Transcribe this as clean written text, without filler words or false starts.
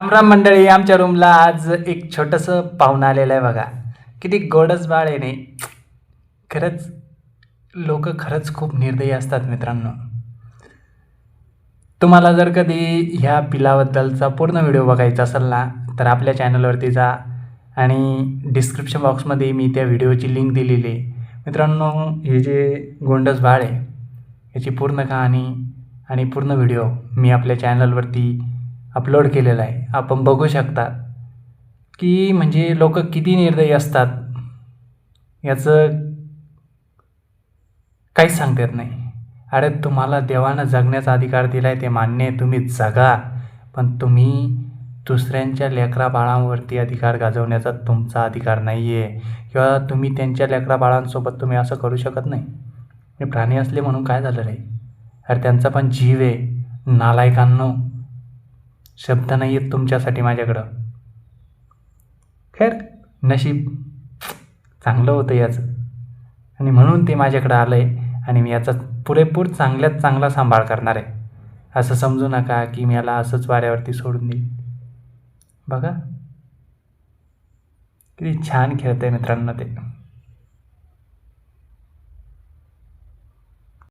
रामराम मंडळी, आमच्या रूमला आज एक छोटंसं पाहुणं आलेलं आहे बघा. किती गोडच बाळ आहे नाही. खरंच लोक खरंच खूप निर्दयी असतात मित्रांनो. तुम्हाला जर कधी ह्या पिलाबद्दलचा पूर्ण व्हिडिओ बघायचा असेल ना, तर आपल्या चॅनलवरती जा आणि डिस्क्रिप्शन बॉक्समध्ये मी त्या व्हिडिओची लिंक दिलेली आहे. मित्रांनो, हे जे गोंडस बाळ आहे याची पूर्ण कहाणी आणि पूर्ण व्हिडिओ मी आपल्या चॅनलवरती अपलोड केलेला आहे. आपण बघू शकता की म्हणजे लोक किती निर्दयी असतात याचं काहीच सांगता येत नाही. अरे, तुम्हाला देवानं जगण्याचा अधिकार दिला आहे, ते मान्य आहे, तुम्ही जगा. पण तुम्ही दुसऱ्यांच्या लेकरा बाळांवरती अधिकार गाजवण्याचा तुमचा अधिकार नाही आहे, किंवा तुम्ही त्यांच्या लेकरा बाळांसोबत तुम्ही असं करू शकत नाही. हे प्राणी असले म्हणून काय झालं रे? अरे, त्यांचा पण जीव आहे. नालायकांनो, शब्द नाही आहेत तुमच्यासाठी माझ्याकडं. खैर, नशीब चांगलं होतं याचं, आणि म्हणून ते माझ्याकडं आलं आहे, आणि मी याचा पुरेपूर चांगल्यात चांगला सांभाळ करणार आहे. असं समजू नका की मी याला असंच वाऱ्यावरती सोडून देईन. बघा किती छान खेळतं आहे मित्रांनो ते.